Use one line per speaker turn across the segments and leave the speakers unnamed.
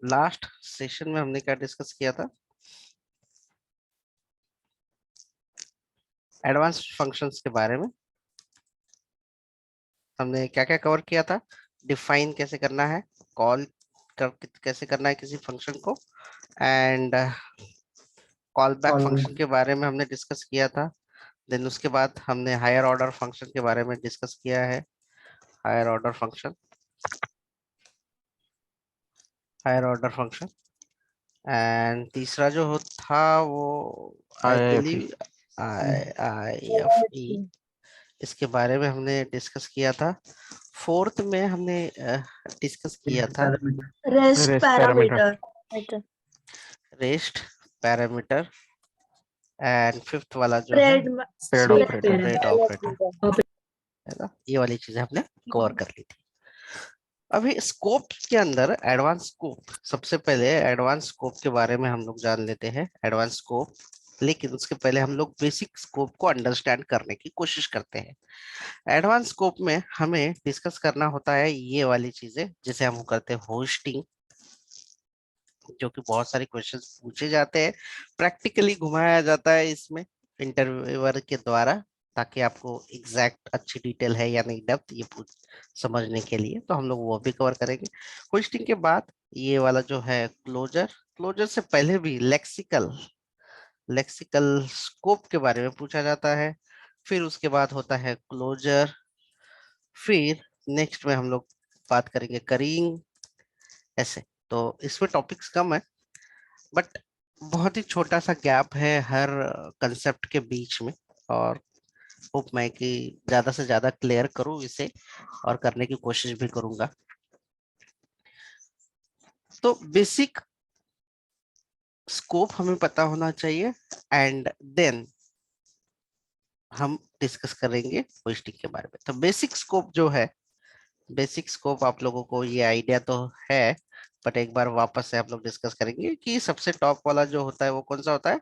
Last session में हमने क्या डिस्कस किया था? एडवांस फंक्शंस के बारे में। हमने क्या क्या कवर किया था? डिफाइन कैसे करना है, कॉल कैसे करना है किसी फंक्शन को, and call back
call
function के बारे में हमने डिस्कस किया था। देन उसके बाद हमने हायर ऑर्डर फंक्शन के बारे में डिस्कस किया है। Higher order function, higher order function, and तीसरा जो था वो आई
IIFE।
बिलीव IIFE, इसके बारे में हमने डिस्कस किया था। फोर्थ में हमने डिस्कस किया था
rest
rest
parameter.
Rest parameter, and fifth वाला जो है
spread
paid operator.
Rate operator, है ना। ये वाली चीजें हमने कवर कर ली थी। अभी स्कोप के अंदर एडवांस स्कोप, सबसे पहले एडवांस स्कोप के बारे में हम लोग जान लेते हैं। एडवांस स्कोप, लेकिन उसके पहले हम लोग बेसिक स्कोप को अंडरस्टैंड करने की कोशिश करते हैं। एडवांस स्कोप में हमें डिस्कस करना होता है ये वाली चीजें, जिसे हम करते हैं होस्टिंग, जो कि बहुत सारे क्वेश्चंस पूछे जाते हैं, प्रैक्टिकली घुमाया जाता है इसमें इंटरव्यूअर के द्वारा, ताकि आपको एग्जैक्ट अच्छी डिटेल है या नहीं डेप्थ ये पूछ समझने के लिए। तो हम लोग वो भी कवर करेंगे। होस्टिंग के बाद ये वाला जो है क्लोजर, क्लोजर से पहले भी लेक्सिकल, लेक्सिकल स्कोप के बारे में पूछा जाता है। फिर उसके बाद होता है क्लोजर। फिर नेक्स्ट में हम लोग बात करेंगे करिंग, ऐसे। तो इसमें टॉपिक्स कम है, बट बहुत ही छोटा सा गैप है हर कंसेप्ट के बीच में, और होप मैं कि ज्यादा से ज्यादा क्लियर करूं इसे, और करने की कोशिश भी करूंगा। तो बेसिक स्कोप हमें पता होना चाहिए, एंड देन हम डिस्कस करेंगे होस्टिंग के बारे में। तो बेसिक स्कोप जो है, बेसिक स्कोप आप लोगों को ये आइडिया तो है, बट एक बार वापस से आप लोग डिस्कस करेंगे कि सबसे टॉप वाला जो होता है वो कौन सा होता है?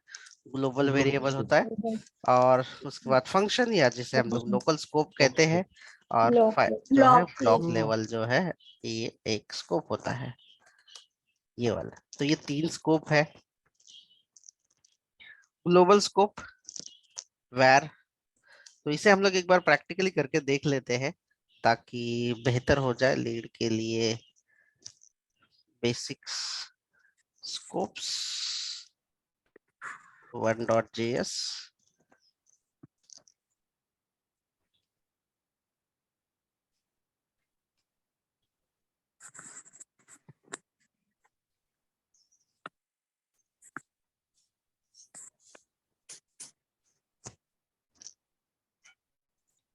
ग्लोबल वेरिएबल होता है। और उसके बाद फंक्शन, या जिसे हम लोग लोकल स्कोप कहते हैं, और जो है ब्लॉक लेवल जो है, ये एक स्कोप होता है, ये वाला। तो ये तीन स्कोप है। ग्लोबल स्कोप, वेर, तो इसे हम लोग एक बार प्रैक्टिकली करके देख लेते हैं, ताकि बेहतर हो जाए लीड के लिए। बेसिक्स स्कोप्स 1.js,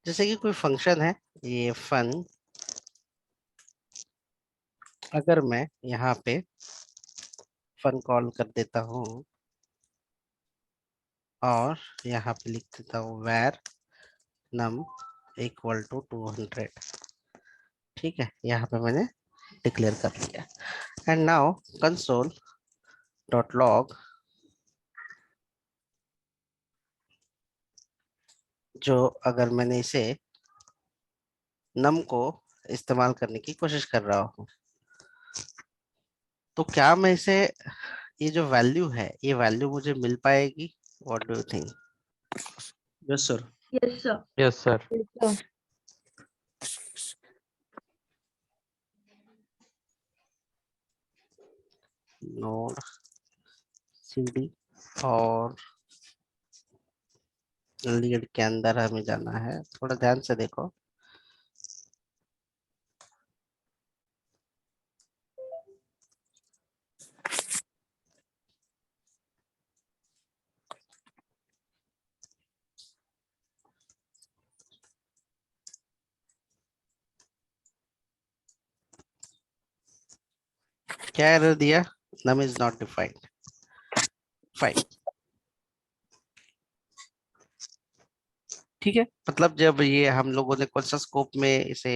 जैसे कि कोई फंक्शन है, ये फन, अगर मैं यहाँ पे फन कॉल कर देता हूँ और यहाँ पे लिख देता हूँ where num इक्वल टू 200, ठीक है, यहाँ पे मैंने डिक्लेयर कर लिया। And now console dot log, जो अगर मैंने इसे num को इस्तेमाल करने की कोशिश कर रहा हूँ, तो क्या मैं इसे, ये जो वैल्यू है, ये वैल्यू मुझे मिल पाएगी? What do you think?
Yes sir.
Yes sir.
Yes sir.
Node cd, और लीड के अंदर हमें जाना है, थोड़ा ध्यान से देखो। क्या एरर दिया? num is not defined, fine, ठीक है। मतलब जब ये हम लोगों ने कौन सा स्कोप में इसे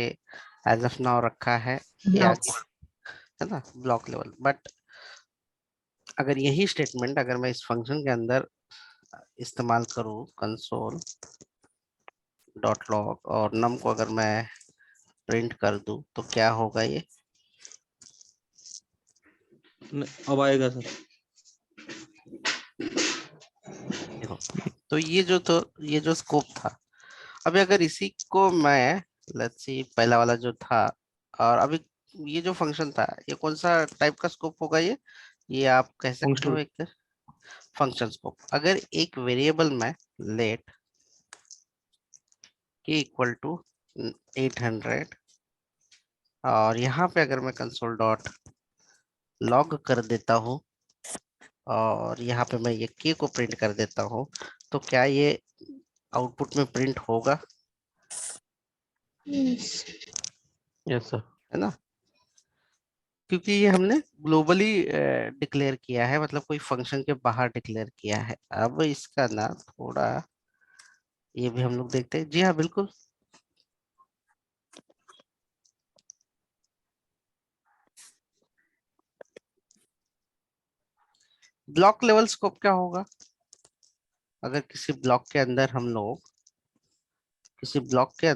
एज ऑफ नाउ रखा है, या है ना, ब्लॉक लेवल। बट अगर यही स्टेटमेंट अगर मैं इस फंक्शन के अंदर इस्तेमाल करूं, कंसोल डॉट लॉग, और नम को अगर मैं प्रिंट कर दूं, तो क्या होगा? ये
अब आएगा सर।
देखो, तो ये जो स्कोप था, अभी अगर इसी को मैं, लेट्स सी पहला वाला जो था, और अभी ये जो फंक्शन था, ये कौन सा टाइप का स्कोप होगा? ये आप कह सकते हो
फंक्शन।
एक फंक्शन स्कोप। अगर एक वेरिएबल में लेट के इक्वल टू 800, और यहाँ पे अगर मैं कंसोल डॉट लॉग कर देता हूँ, और यहाँ पे मैं ये के को प्रिंट कर देता हूँ, तो क्या ये आउटपुट में प्रिंट होगा?
Yes sir.
है ना? क्योंकि ये हमने ग्लोबली डिक्लेयर किया है, मतलब कोई फंक्शन के बाहर डिक्लेयर किया है। अब इसका ना थोड़ा ये भी हम लोग देखते हैं। जी हाँ, बिल्कुल। ब्लॉक लेवल स्कोप क्या होगा? अगर किसी ब्लॉक के अंदर हम लोग किसी ब्लॉक के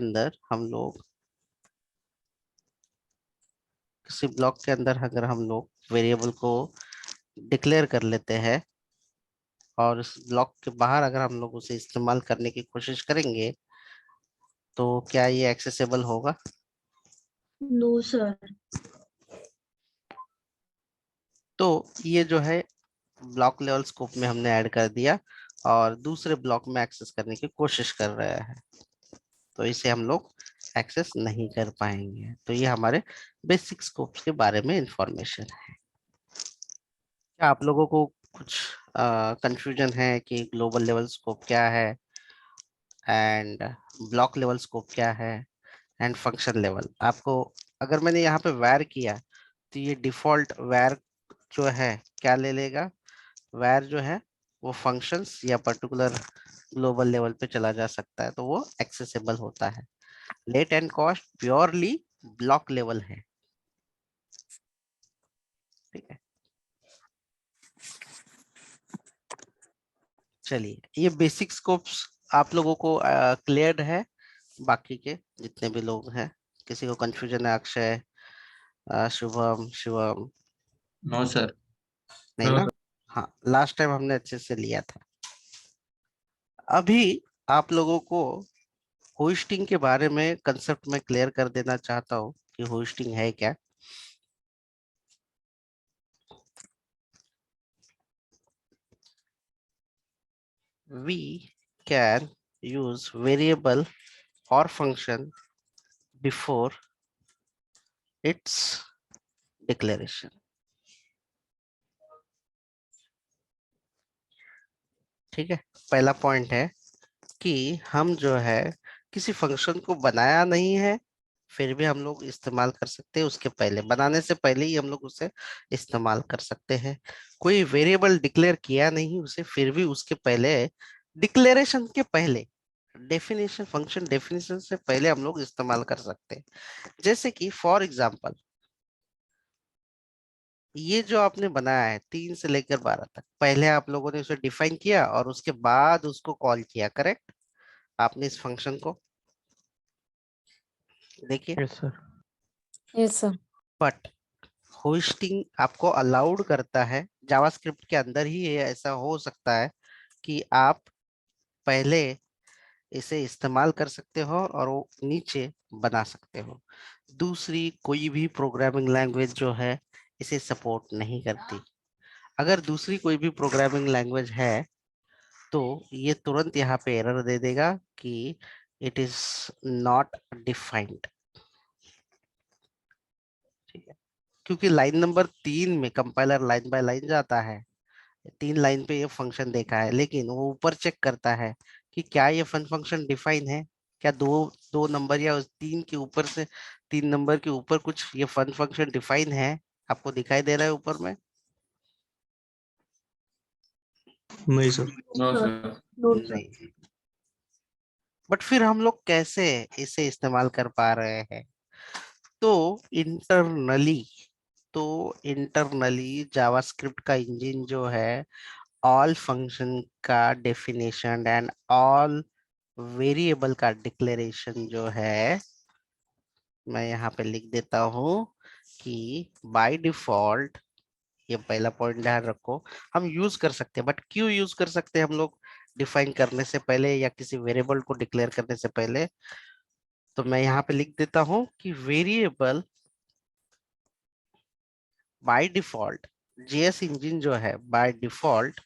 अंदर अगर हम लोग वेरिएबल को डिक्लेयर कर लेते हैं, और इस ब्लॉक के बाहर अगर हम लोग उसे इस्तेमाल करने की कोशिश करेंगे, तो क्या ये एक्सेसिबल होगा?
No sir.
तो ये जो है ब्लॉक लेवल स्कोप में हमने ऐड कर दिया, और दूसरे ब्लॉक में एक्सेस करने की कोशिश कर रहे हैं, तो इसे हम लोग एक्सेस नहीं कर पाएंगे। तो ये हमारे बेसिक स्कोप्स के बारे में इंफॉर्मेशन है। क्या आप लोगों को कुछ कंफ्यूजन है कि ग्लोबल लेवल स्कोप क्या है, एंड ब्लॉक लेवल स्कोप क्या है, एंड फंक्शन लेवल? आपको, अगर मैंने यहाँ पे वैर किया, तो ये डिफॉल्ट वैर जो है क्या ले लेगा? वैर जो है वो फंक्शंस या पर्टिकुलर ग्लोबल लेवल पे चला जा सकता है, तो वो एक्सेसिबल होता है। Let and const purely block level है। ठीक है, चलिए, ये बेसिक स्कोप्स आप लोगों को क्लियर है? बाकी के जितने भी लोग हैं, किसी को कंफ्यूजन है? अक्षय, शुभम, शिवम?
No sir.
नहीं ना? हाँ, लास्ट टाइम हमने अच्छे से लिया था। अभी आप लोगों को होस्टिंग के बारे में कंसेप्ट में क्लियर कर देना चाहता हूँ कि होस्टिंग है क्या। We can use variable or function before its declaration. ठीक है, पहला पॉइंट है कि हम जो है किसी फंक्शन को बनाया नहीं है, फिर भी हम लोग इस्तेमाल कर सकते हैं। उसके पहले, बनाने से पहले ही हम लोग उसे इस्तेमाल कर सकते हैं। कोई वेरिएबल डिक्लेयर किया नहीं उसे, फिर भी उसके पहले, डिक्लेरेशन के पहले, डेफिनेशन, फंक्शन डेफिनेशन से पहले हम लोग इस्तेमाल कर सकते हैं। जैसे कि फॉर एग्जांपल, ये जो आपने बनाया है 3 से लेकर 12 तक, पहले आप लोगों ने उसे डिफाइन किया और उसके बाद उसको कॉल किया, करेक्ट? आपने इस फंक्शन को देखिए।
Yes sir.
Yes sir.
But hosting आपको अलाउड करता है, जावास्क्रिप्ट के अंदर ही ये ऐसा हो सकता है कि आप पहले इसे इस्तेमाल कर सकते हो और वो नीचे बना सकते हो। दूसरी कोई भी प्रोग्रामिंग लैंग्वेज जो है इसे सपोर्ट नहीं करती। अगर दूसरी कोई भी प्रोग्रामिंग लैंग्वेज है, तो ये तुरंत यहाँ पे एरर दे देगा कि इट इज नॉट डिफाइंड। ठीक है, क्योंकि लाइन नंबर 3 में कंपाइलर लाइन बाय लाइन जाता है, 3 लाइन पे ये फंक्शन देखा है, लेकिन वो ऊपर चेक करता है कि क्या ये फन फंक्शन डिफाइन है, क्या दो दो नंबर या उस 3 के ऊपर से, 3 नंबर के ऊपर कुछ ये फन फंक्शन डिफाइन है? आपको दिखाई दे रहा है ऊपर में?
नहीं sir.
No sir.
No sir.
नहीं। बट फिर हम लोग कैसे इसे इस्तेमाल कर पा रहे हैं? तो इंटरनली तो इंटरनली जावास्क्रिप्ट का इंजन जो है, ऑल फंक्शन का डेफिनेशन एंड ऑल वेरिएबल का डिक्लेरेशन जो है, मैं यहाँ पे लिख देता हूँ कि बाय डिफॉल्ट ये पहला पॉइंट ध्यान रखो। हम यूज कर सकते हैं, बट क्यों यूज कर सकते हैं हम लोग डिफाइन करने से पहले या किसी वेरिएबल को डिक्लेयर करने से पहले? तो मैं यहाँ पे लिख देता हूं कि variable by default, JS engine जो है by default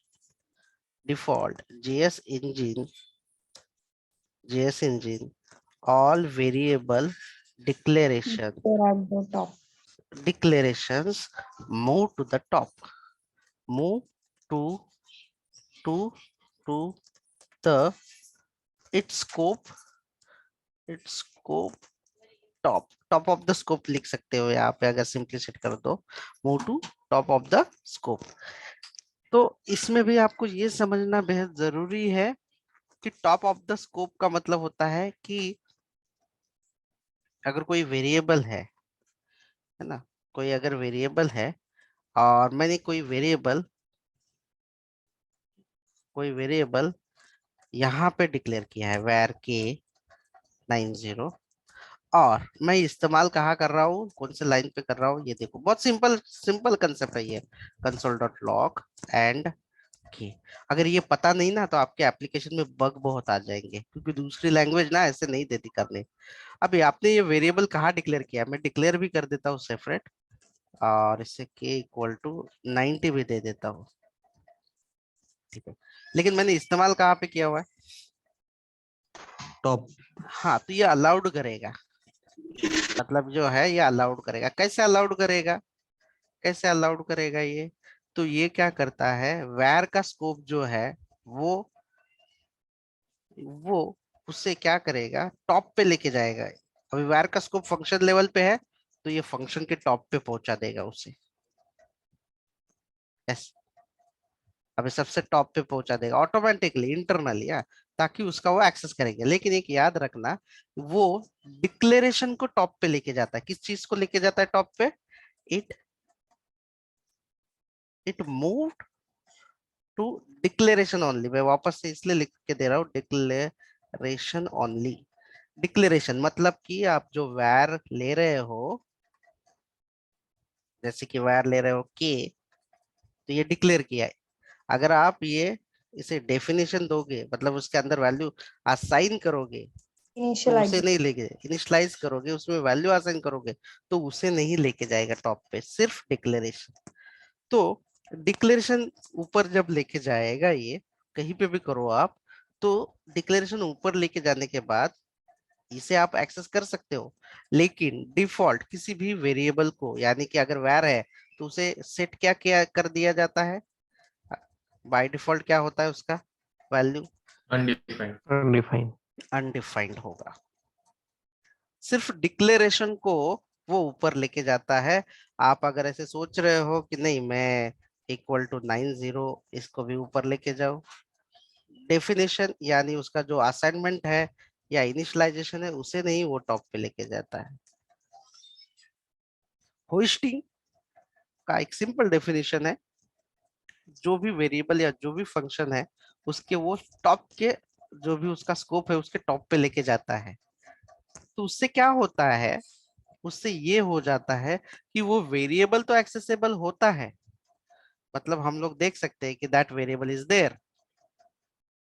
JS engine all variable declaration
at the top.
declarations move to the top, move to to to the its scope top of the scope लिख सकते हो यहाँ पे, अगर सिंप्लिसिट कर दो move to top of the scope। तो इसमें भी आपको ये समझना बेहद जरूरी है कि टॉप ऑफ द स्कोप का मतलब होता है कि अगर कोई वेरिएबल है ना, कोई अगर वेरिएबल है और मैंने कोई वेरिएबल यहाँ पे डिक्लेयर किया है var k90, और मैं इस्तेमाल कहाँ कर रहा हूँ, कौन से लाइन पे कर रहा हूँ, ये देखो बहुत सिंपल कंसेप्ट है ये, console.log एंड के। अगर ये पता नहीं ना तो आपके एप्लीकेशन में बग बहुत आ जाएंगे, क्योंकि दूसरी लैंग्वेज ना ऐसे नहीं देती करने। अभी आपने ये वेरिएबल कहाँ डिक्लेयर किया, मैं डिक्लेयर भी कर देता हूँ सेपरेट, और इससे k इक्वल टू 90 भी दे देता हूँ, ठीक है। लेकिन मैंने इस्तेमाल कहाँ पे किया हुआ है,
टॉप।
हाँ, तो ये अलाउड करेगा, मतलब जो है ये अलाउड करेगा। कैसे अलाउड करेगा, ये तो ये क्या करता है, वैर का स्कोप जो है वो वो उससे क्या करेगा, टॉप पे लेके जाएगा। अभी वैर का स्कोप फंक्शन लेवल पे है, तो ये फंक्शन के टॉप पे पहुंचा देगा उसे, यस, अभी सबसे टॉप पे पहुंचा देगा ऑटोमेटिकली इंटरनली, ताकि उसका वो एक्सेस करेंगे। लेकिन एक याद रखना, वो डिक्लेरेशन को टॉप पे लेके जाता है। किस चीज को लेके जाता है टॉप पे, it moved to declaration only. मैं वापस से इसलिए लिख के दे रहा हूँ, डिक्लेरेशन ओनली। डिक्लेरेशन मतलब कि आप जो वैर ले रहे हो, जैसे कि वैर ले रहे हो के, तो ये डिक्लेयर किया है। अगर आप ये इसे डेफिनेशन दोगे, मतलब उसके अंदर वैल्यू असाइन करोगे, तो उसे
Initialize.
नहीं लेके, इनिशियलाइज करोगे, उसमें वैल्यू असाइन करोगे, तो उसे नहीं लेके जाएगा टॉप पे, सिर्फ डिक्लेरेशन। तो डिक्लेरेशन ऊपर जब लेके जाएगा, ये कहीं पे भी करो आप, तो डिक्लेरेशन ऊपर लेके जाने के बाद इसे आप एक्सेस कर सकते हो। लेकिन डिफॉल्ट किसी भी वेरिएबल को, यानी कि अगर वैर है तो उसे सेट क्या कर दिया जाता है, बाय डिफॉल्ट क्या होता है उसका वैल्यू,
undefined,
अनडिफाइंड।
अनडिफाइंड होगा। सिर्फ डिक्लेरेशन को वो ऊपर लेके जाता है। आप अगर ऐसे सोच रहे हो कि नहीं मैं इक्वल टू 90 इसको भी ऊपर लेके जाओ, डेफिनेशन यानी उसका जो असाइनमेंट है या इनिशियलाइजेशन है, उसे नहीं वो टॉप पे लेके जाता है। होस्टिंग का एक सिंपल डेफिनेशन है, जो भी वेरिएबल या जो भी फंक्शन है उसके वो टॉप के, जो भी उसका स्कोप है उसके टॉप पे लेके जाता है। तो उससे क्या होता है, उससे ये हो जाता है कि वो वेरिएबल तो एक्सेसिबल होता है, मतलब हम लोग देख सकते हैं कि दैट वेरिएबल इज देयर,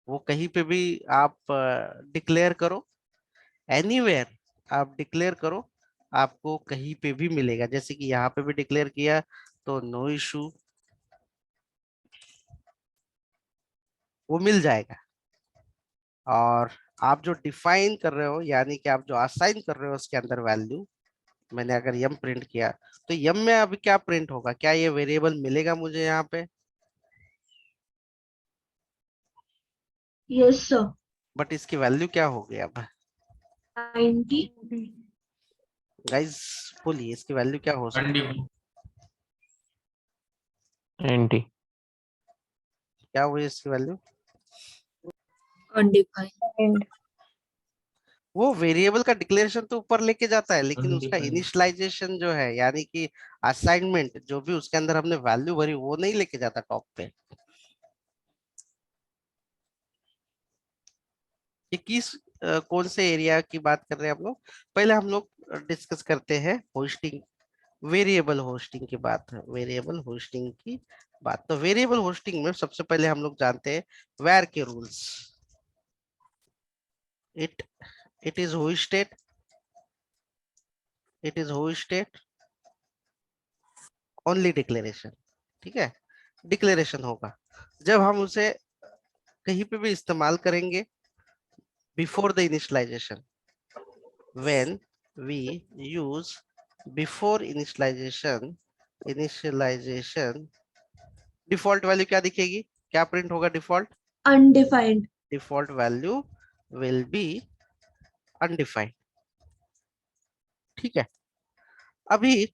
वो कहीं पे भी आप डिक्लेयर करो, एनीवेयर आप डिक्लेयर करो, आपको कहीं पे भी मिलेगा। जैसे कि यहाँ पे भी डिक्लेयर किया तो नो इशू, वो मिल जाएगा। और आप जो डिफाइन कर रहे हो, यानी कि आप जो असाइन कर रहे हो उसके अंदर वैल्यू, मैंने अगर यम प्रिंट किया तो यम में अभी क्या प्रिंट होगा, क्या ये वेरिएबल मिलेगा मुझे यहाँ पे,
Yes, sir.
बट इसकी वैल्यू क्या होगी अब,
90.
गाइस बोलिए इसकी वैल्यू क्या हो सकती है,
undefined,
एंटी।
क्या हुई इसकी वैल्यू,
Undefined.
वो वेरिएबल का डिक्लेरेशन तो ऊपर लेके जाता है, लेकिन उसका
undefined,
इनिशियलाइजेशन जो है, यानी कि असाइनमेंट जो भी उसके अंदर हमने वैल्यू भरी, वो नहीं लेके जाता टॉप पे। ये किस कौन से एरिया की बात कर रहे हैं हम लोग, पहले हम लोग डिस्कस करते हैं होस्टिंग वेरिएबल होस्टिंग की बात है, वेरिएबल होस्टिंग की बात। तो वेरिएबल होस्टिंग में सबसे पहले हम लोग जानते हैं वेर के rules. It is hosted, it is hosted only declaration. ठीक है, डिक्लेरेशन होगा जब हम उसे कहीं पे भी इस्तेमाल करेंगे before the initialization. When we use before initialization default value क्या दिखेगी, क्या प्रिंट होगा default?
Undefined.
Default value will be undefined. ठीक है, अभी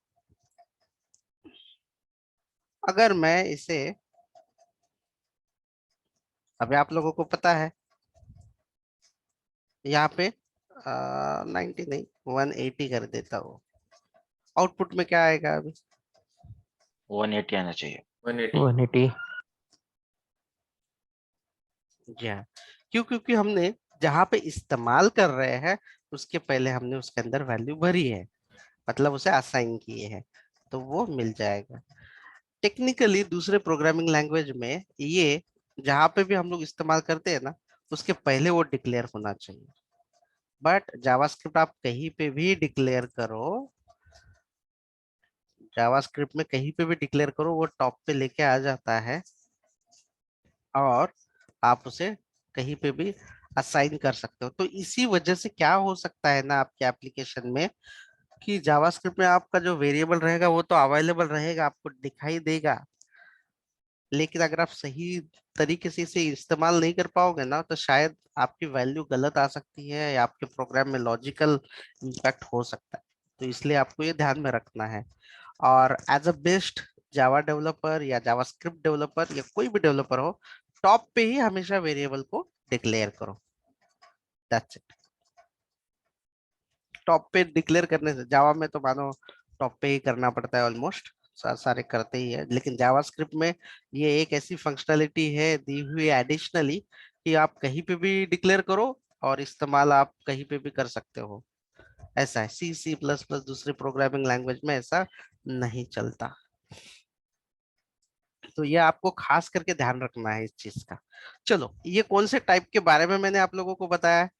अगर मैं इसे, अभी आप लोगों को पता है यहाँ पे 90 नहीं 180 कर देता हूँ, आउटपुट में क्या आएगा अभी?
180 आना चाहिए।
180
180
जी हाँ, क्यों? क्योंकि हमने जहां पे इस्तेमाल कर रहे हैं उसके पहले हमने उसके अंदर वैल्यू भरी है, मतलब उसे असाइन किए हैं, तो वो मिल जाएगा। टेक्निकली दूसरे प्रोग्रामिंग लैंग्वेज में ये जहां पे भी हम लोग इस्तेमाल करते हैं ना, उसके पहले वो डिक्लेयर होना चाहिए। बट जावास्क्रिप्ट आप कहीं पे भी डिक्लेयर करो, जावास्क्रिप्ट में कहीं पे भी डिक्लेयर करो, वो टॉप पे लेके आ जाता है और आप उसे कहीं पे भी असाइन कर सकते हो। तो इसी वजह से क्या हो सकता है ना आपके एप्लीकेशन में, कि जावास्क्रिप्ट में आपका जो वेरिएबल रहेगा वो तो अवेलेबल रहेगा, आपको दिखाई देगा, लेकिन अगर आप सही तरीके से इसे इस्तेमाल नहीं कर पाओगे ना, तो शायद आपकी वैल्यू गलत आ सकती है या आपके प्रोग्राम में लॉजिकल इम्पैक्ट हो सकता है। तो इसलिए आपको ये ध्यान में रखना है। और as a best Java developer या जावास्क्रिप्ट डेवलपर या कोई भी डेवलपर हो, टॉप पे ही हमेशा वेरिएबल को डिक्लेयर करो। That's it. टॉप पे डिक्लेयर करने से, जावा में तो मानो टॉप पे ही करना पड़ता है, ऑलमोस्ट सारे करते ही है, लेकिन जावास्क्रिप्ट में ये एक ऐसी फंक्शनैलिटी है दी हुई एडिशनली कि आप कहीं पे भी डिक्लेयर करो और इस्तेमाल आप कहीं पे भी कर सकते हो। ऐसा है, सी सी प्लस प्लस दूसरे प्रोग्रामिंग लैंग्वेज में ऐसा नहीं चलता। तो ये आपको खास करके ध्यान रखना है इस चीज का। चलो, ये कौन से टाइप के बारे में मैंने आप लोगों को बताया है?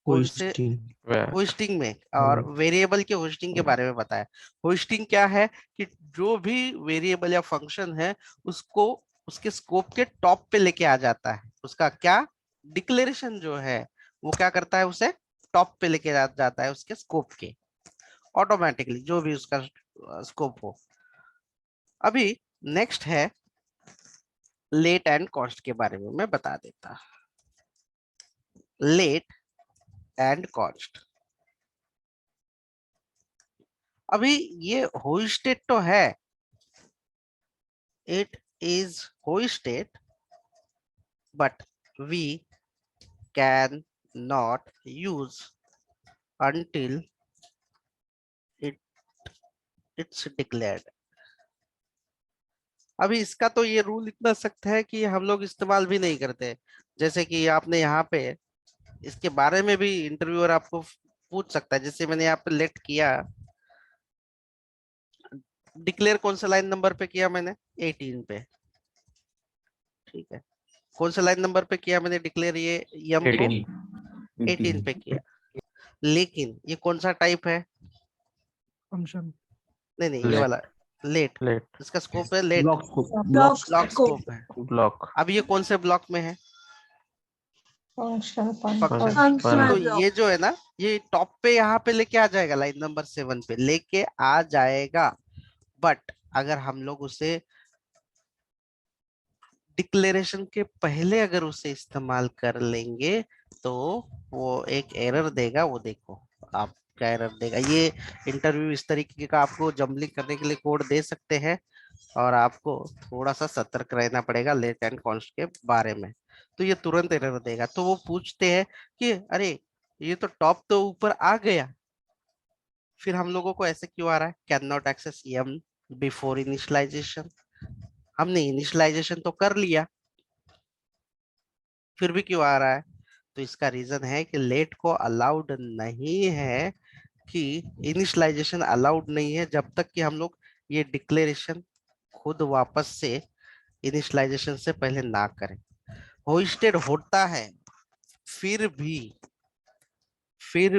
कौन से?
होस्टिंग
होस्टिंग में, और वेरिएबल के होस्टिंग के बारे में बताया। होस्टिंग क्या है कि जो भी वेरिएबल या फंक्शन है उसको उसके स्कोप के टॉप पे लेके आ जाता है, उसका क्या डिक्लेरेशन जो है वो क्या करता है, उसे टॉप पे लेके जाता है उसके स्कोप के, ऑटोमेटिकली जो भी उसका स्कोप हो। अभी नेक्स्ट है लेट एंड कॉस्ट के बारे में मैं बता देता। लेट एंड कॉस्ट, अभी ये होस्टेड तो है, it is hosted, but we can not use until it it's declared। अभी इसका तो ये रूल इतना सख्त है कि हम लोग इस्तेमाल भी नहीं करते। जैसे कि आपने यहाँ पे इसके बारे में भी इंटरव्यूअर आपको पूछ सकता है, जैसे मैंने यहाँ पे लेट किया, डिक्लेयर कौन सा लाइन नंबर पे किया मैंने? 18 पे। ठीक है, कौन सा लाइन नंबर पे किया मैंने डिक्लेयर? ये यम को 18 पे किया। लेकिन ये कौन सा टाइप है?
फंक्शन
नहीं नहीं, ये
Let.
वाला लेट,
लेट
इसका स्कोप है let,
block scope
Block
block
scope.
Scope है।
ब्लॉक
अब ये कौन से ब्लॉक में है?
Function.
फंक्शन।
Functional
तो
block.
ये जो है ना, ये टॉप पे यहाँ पे लेके आ जाएगा, लाइन नंबर 7 पे लेके आ जाएगा। बट अगर हम लोग उसे डिक्लेरेशन के पहले अगर उसे इस्तेमाल कर लेंगे तो वो एक एरर देगा। वो देखो आप क्या एरर देगा। ये इंटरव्यू इस तरीके का आपको जंबलिंग करने के लिए कोड दे सकते हैं, और आपको थोड़ा सा सतर्क रहना पड़ेगा लेट एंड कॉन्स्ट के बारे में। तो ये तुरंत एरर देगा। तो वो पूछते हैं कि अरे ये तो टॉप तो ऊपर आ गया, फिर हम लोगों को ऐसे क्यों आ रहा है? Can not access M before initialization. हमने इनिशियलाइजेशन तो कर लिया, फिर भी क्यों आ रहा है? तो इसका रीजन है कि लेट को अलाउड नहीं है कि इनिशियलाइजेशन अलाउड नहीं है जब तक कि हम लोग ये डिक्लेरेशन खुद वापस से इनिशियलाइजेशन से पहले ना करें। होस्टेड होता है, फिर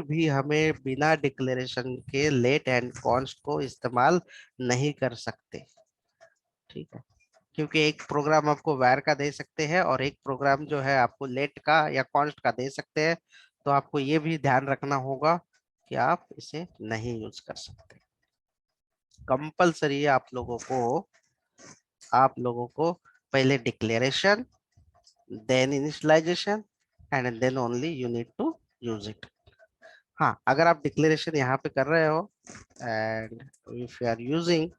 भी हमें बिना डिक्लेरेशन के लेट एंड कॉन्स्ट को इस्तेमाल नहीं कर सकते। ठीक है, क्योंकि एक प्रोग्राम आपको वैर का दे सकते हैं और एक प्रोग्राम जो है आपको लेट का या कॉन्स्ट का दे सकते हैं। तो आपको ये भी ध्यान रखना होगा कि आप इसे नहीं यूज कर सकते। कंपलसरी है आप लोगों को पहले declaration, then initialization and then only you need to use it. हाँ, अगर आप डिक्लेरेशन यहाँ पे कर रहे हो and if you are using,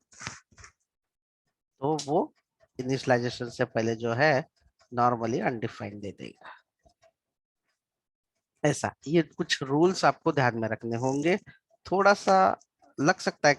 तो वो इनिशियलाइजेशन से पहले जो है नॉर्मली अनडिफाइंड दे देगा। ऐसा, ये कुछ रूल्स आपको ध्यान में रखने होंगे। थोड़ा सा लग सकता है